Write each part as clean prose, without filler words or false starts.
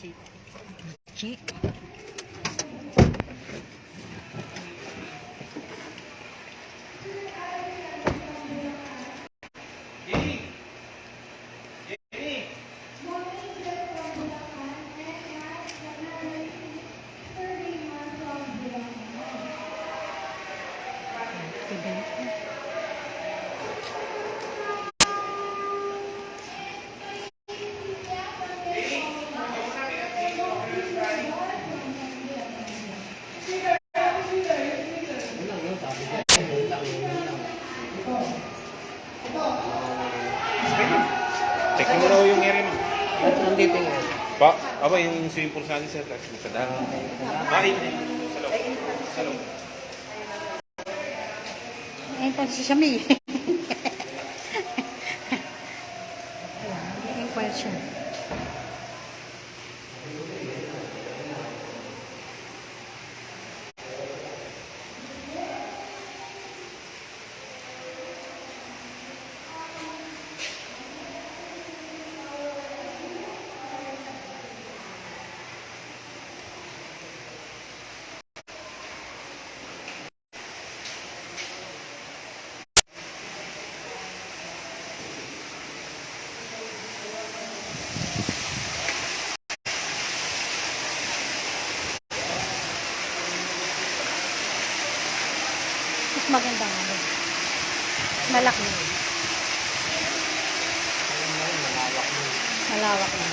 Cheap. Cheap. Check mo raw yung area mo. Nandito nga. Pa, aba yung swimming pool sa akin sir. Sa dagat. Ay, sa loob. Ayun pa si Shami. Ayun pa siya. Mas maganda nga doon. Malaki. Malawak na.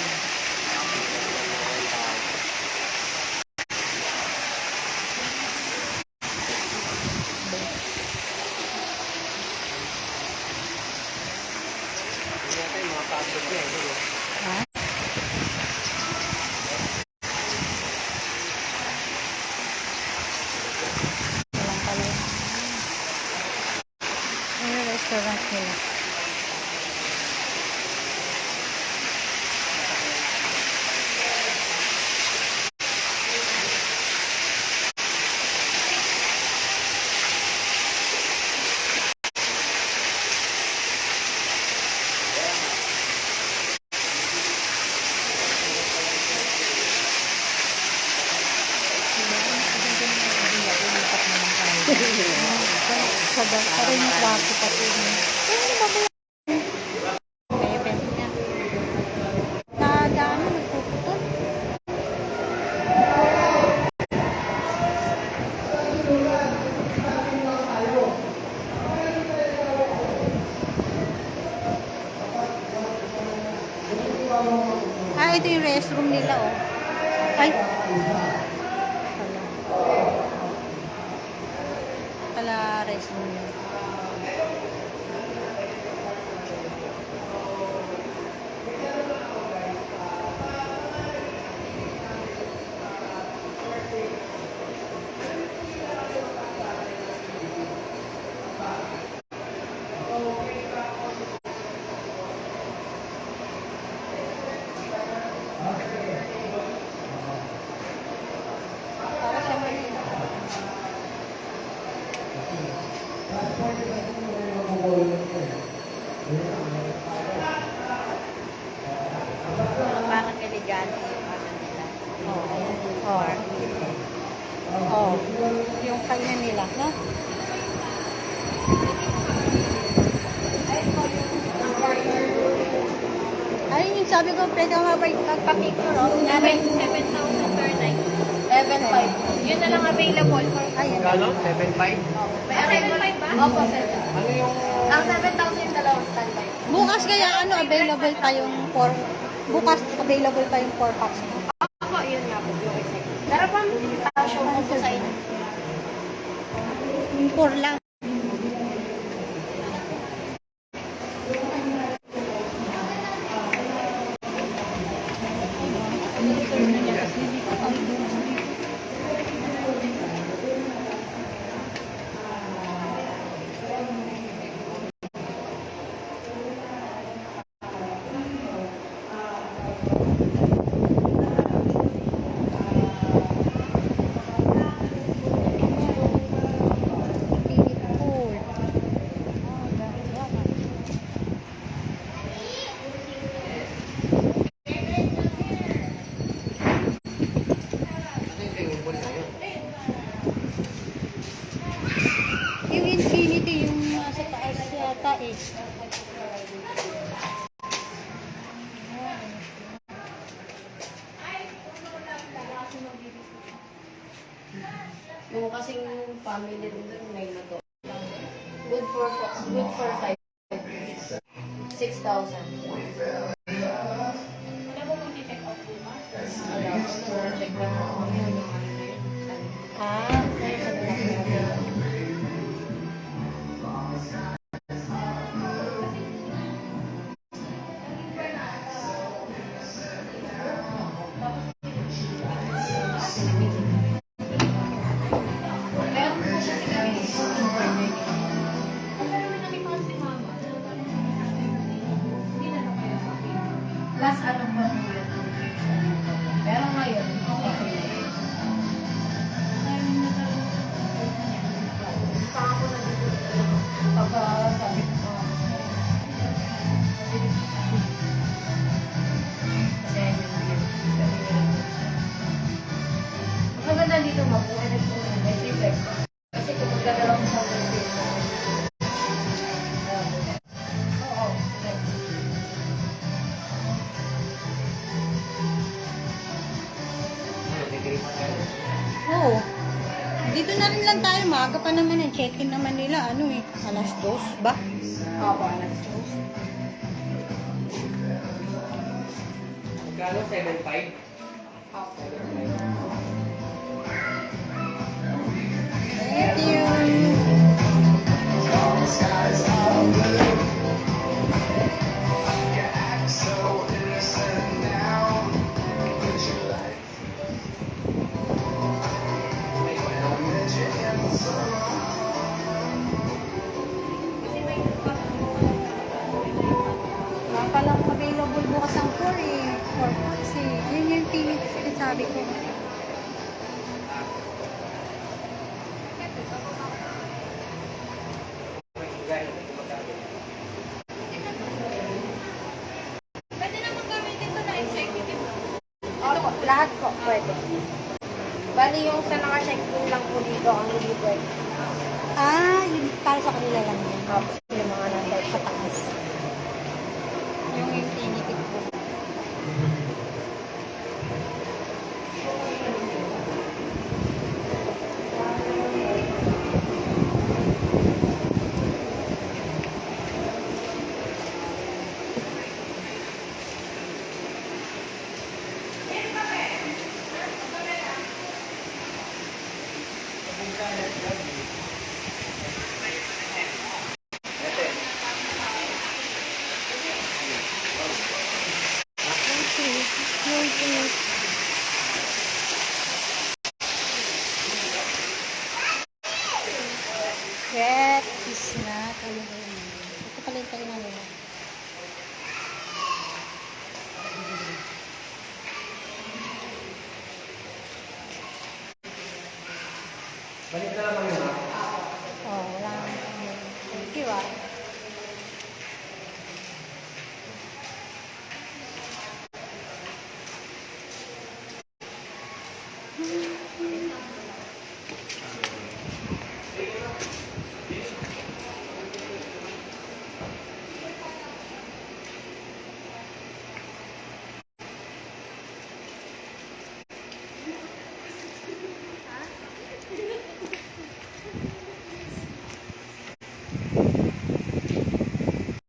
Ha? Walang pala. Ano restaurant nila? Sa rin yung kwarto pati niya. Ano ba ba? May event niya. Nadaan na nagpuputol. Ah, ito yung restroom nila, oh. Ay. Pala restroom nila. Para siya Manila. Parang elegante yung ano nila. Oo. Oo. Oo. Yung kanya nila, no? Ay, yung sabi ko, pwede nga ba magpa-picture, oh? 7,000 per night. 7,500. Yun na lang available for... Ayun. Kano? 7.5? May available ba? Opo, 7. Ano yung... Ang 7,000 yung dalawang standby. Bukas kaya ano, available tayong bukas available tayong 4 packs. Opo, yun nga po yung exact. Pero pang show ko po sa inyo. 4 lang. Yung kasing family rin doon, may nato. Good for 5. 6,000. Wala mo mag-check out po ba? Wala ko, nag-check lang ako. Yun yung ano na yun. Ah, may sa Meron po kasi kami kasi mama. Last ano pa po yun. Pero ngayon, okay. Saka ako nandito. Pagka sabi ko, kasi yun. Ang maganda dito mabuhay na po may free breakfast. Kasi kung magdadalaw ko sa mga oo. Oo. Dito na rin lang tayo. Maaga pa naman ang check-in naman nila. Ano eh, alas 2 ba? Opo, alas 2. Magkano? 7.5? Thank you. Wala palang available bukas ang 4 eh. 4 taxi. Yun yung sinasabi ko. Pwede naman gamitin ito na executive. Opo, lahat po pwede. Bali yung sa naka-check-in lang po dito ang hindi pwede. Ah, yun para sa kanila lang yun. Opo, yung mga nasa Sa taas. Yung tinitik ko. Cat is not available. Ito pala yung tayo na nila. Balik na naman yung